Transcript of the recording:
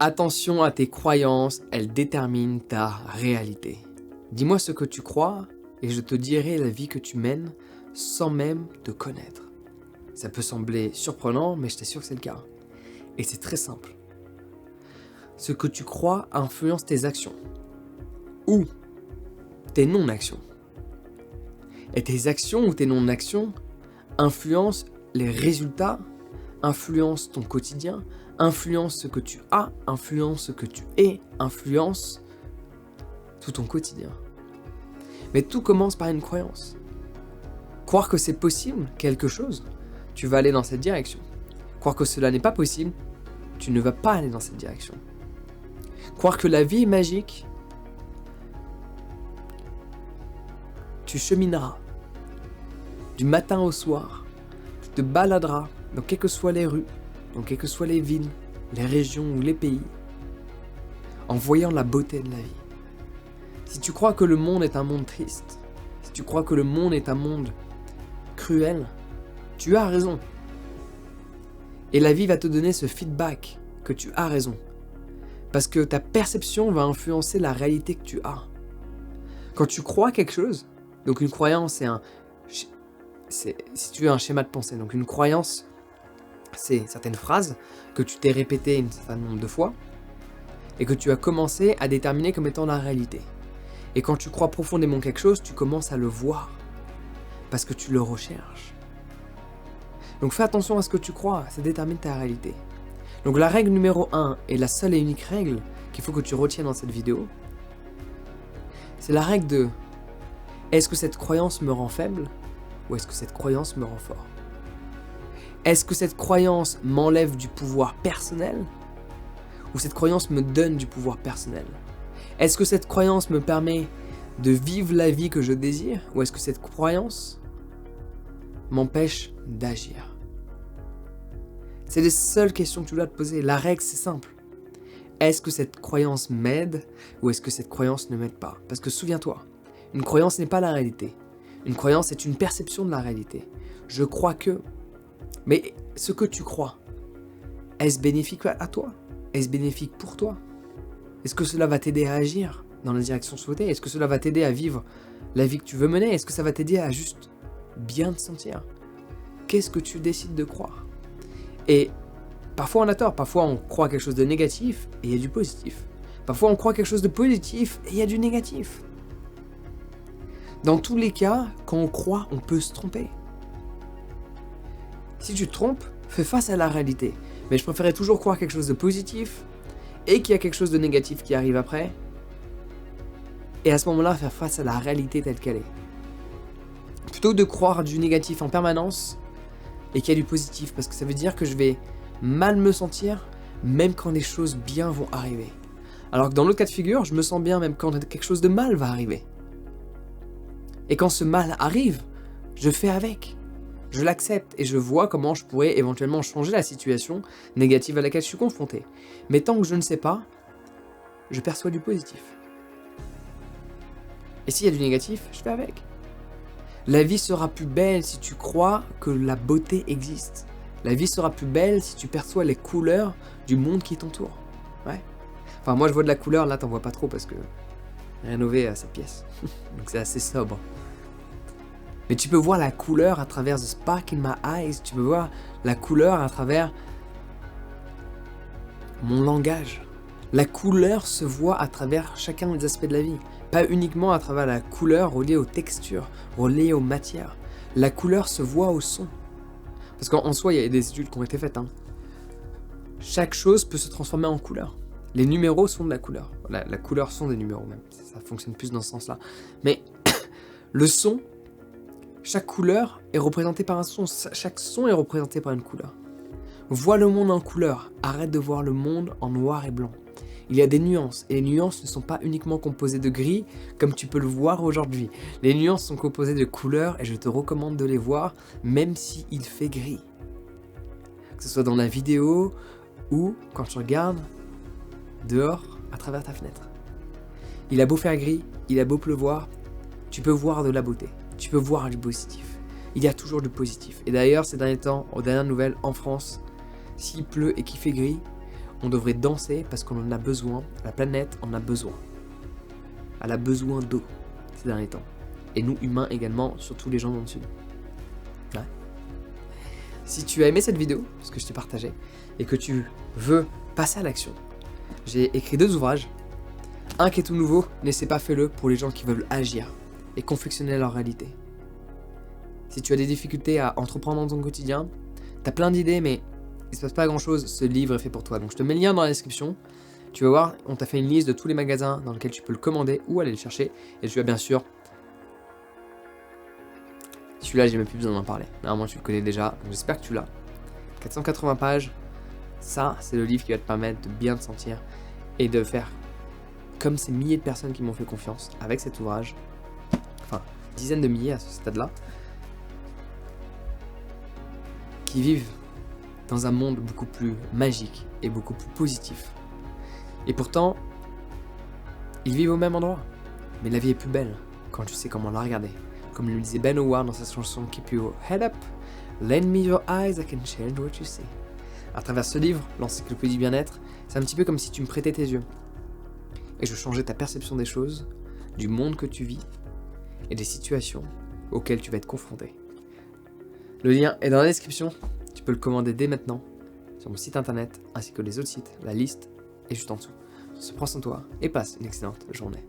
Attention à tes croyances, elles déterminent ta réalité. Dis-moi ce que tu crois et je te dirai la vie que tu mènes sans même te connaître. Ça peut sembler surprenant, mais je t'assure que c'est le cas. Et c'est très simple. Ce que tu crois influence tes actions ou tes non-actions. Et tes actions ou tes non-actions influencent les résultats, influencent ton quotidien, influencent ce que tu as, influencent ce que tu es, influencent tout ton quotidien. Mais tout commence par une croyance. Croire que c'est possible, quelque chose, tu vas aller dans cette direction. Croire que cela n'est pas possible, tu ne vas pas aller dans cette direction. Croire que la vie est magique, tu chemineras du matin au soir, tu te baladeras dans quelles que soient les rues, dans quelles que soient les villes, les régions ou les pays, en voyant la beauté de la vie. Si tu crois que le monde est un monde triste, si tu crois que le monde est un monde cruel, tu as raison. Et la vie va te donner ce feedback que tu as raison. Parce que ta perception va influencer la réalité que tu as. Quand tu crois quelque chose, donc une croyance c'est si tu veux un schéma de pensée, donc une croyance, c'est certaines phrases que tu t'es répétées un certain nombre de fois et que tu as commencé à déterminer comme étant la réalité. Et quand tu crois profondément quelque chose, tu commences à le voir parce que tu le recherches. Donc fais attention à ce que tu crois, ça détermine ta réalité. Donc la règle numéro 1 et la seule et unique règle qu'il faut que tu retiennes dans cette vidéo, c'est la règle de: est-ce que cette croyance me rend faible ou est-ce que cette croyance me rend fort? Est-ce que cette croyance m'enlève du pouvoir personnel ou cette croyance me donne du pouvoir personnel? Est-ce que cette croyance me permet de vivre la vie que je désire ou est-ce que cette croyance m'empêche d'agir? C'est les seules questions que tu dois te poser. La règle, c'est simple. Est-ce que cette croyance m'aide ou est-ce que cette croyance ne m'aide pas? Parce que souviens-toi, une croyance n'est pas la réalité. Une croyance est une perception de la réalité. Je crois que... Mais ce que tu crois, est-ce bénéfique à toi? Est-ce bénéfique pour toi? Est-ce que cela va t'aider à agir dans la direction souhaitée? Est-ce que cela va t'aider à vivre la vie que tu veux mener? Est-ce que ça va t'aider à juste bien te sentir? Qu'est-ce que tu décides de croire? Et parfois on a tort, parfois on croit quelque chose de négatif et il y a du positif. Parfois on croit quelque chose de positif et il y a du négatif. Dans tous les cas, quand on croit, on peut se tromper. Si tu te trompes, fais face à la réalité. Mais je préférais toujours croire quelque chose de positif et qu'il y a quelque chose de négatif qui arrive après. Et à ce moment-là, faire face à la réalité telle qu'elle est. Plutôt que de croire du négatif en permanence et qu'il y a du positif. Parce que ça veut dire que je vais mal me sentir même quand des choses bien vont arriver. Alors que dans l'autre cas de figure, je me sens bien même quand quelque chose de mal va arriver. Et quand ce mal arrive, je fais avec. Je l'accepte et je vois comment je pourrais éventuellement changer la situation négative à laquelle je suis confronté. Mais tant que je ne sais pas, je perçois du positif. Et s'il y a du négatif, je fais avec. La vie sera plus belle si tu crois que la beauté existe. La vie sera plus belle si tu perçois les couleurs du monde qui t'entoure. Ouais. Enfin, moi je vois de la couleur, là t'en vois pas trop parce que rénové à cette pièce. Donc c'est assez sobre. Mais tu peux voir la couleur à travers the spark in my eyes. Tu peux voir la couleur à travers mon langage. La couleur se voit à travers chacun des aspects de la vie. Pas uniquement à travers la couleur reliée aux textures, reliée aux matières. La couleur se voit au son. Parce qu'en soi, il y a des études qui ont été faites. Chaque chose peut se transformer en couleur. Les numéros sont de la couleur. La couleur sont des numéros même. Ça fonctionne plus dans ce sens-là. Mais le son, chaque couleur est représentée par un son. Chaque son est représenté par une couleur. Vois le monde en couleur. Arrête de voir le monde en noir et blanc. Il y a des nuances. Et les nuances ne sont pas uniquement composées de gris, comme tu peux le voir aujourd'hui. Les nuances sont composées de couleurs et je te recommande de les voir, même s'il fait gris. Que ce soit dans la vidéo ou quand tu regardes dehors à travers ta fenêtre. Il a beau faire gris, il a beau pleuvoir, tu peux voir de la beauté, tu peux voir du positif. Il y a toujours du positif. Et d'ailleurs, ces derniers temps, aux dernières nouvelles, en France, s'il pleut et qu'il fait gris, on devrait danser parce qu'on en a besoin, la planète en a besoin. Elle a besoin d'eau ces derniers temps. Et nous, humains également, surtout les gens dans le sud. Ouais. Si tu as aimé cette vidéo, ce que je t'ai partagé, et que tu veux passer à l'action, j'ai écrit 2 ouvrages. Un qui est tout nouveau, N'essaie pas, fais-le, pour les gens qui veulent agir et confectionner leur réalité. Si tu as des difficultés à entreprendre dans ton quotidien, tu as plein d'idées, mais il se passe pas grand chose, ce livre est fait pour toi. Donc je te mets le lien dans la description. Tu vas voir, on t'a fait une liste de tous les magasins dans lesquels tu peux le commander ou aller le chercher. Et tu as bien sûr... Celui-là, j'ai même plus besoin d'en parler. Normalement, tu le connais déjà, donc j'espère que tu l'as. 480 pages. Ça, c'est le livre qui va te permettre de bien te sentir et de faire comme ces milliers de personnes qui m'ont fait confiance avec cet ouvrage. Enfin, dizaines de milliers à ce stade-là. Qui vivent dans un monde beaucoup plus magique et beaucoup plus positif. Et pourtant, ils vivent au même endroit. Mais la vie est plus belle quand tu sais comment la regarder. Comme le disait Ben Howard dans sa chanson Keep Your Head Up, Lend me your eyes, I can change what you see. À travers ce livre, l'encyclopédie du bien-être, c'est un petit peu comme si tu me prêtais tes yeux. Et je changeais ta perception des choses, du monde que tu vis et des situations auxquelles tu vas être confronté. Le lien est dans la description, tu peux le commander dès maintenant sur mon site internet ainsi que les autres sites, la liste est juste en dessous. Prends soin de toi et passe une excellente journée.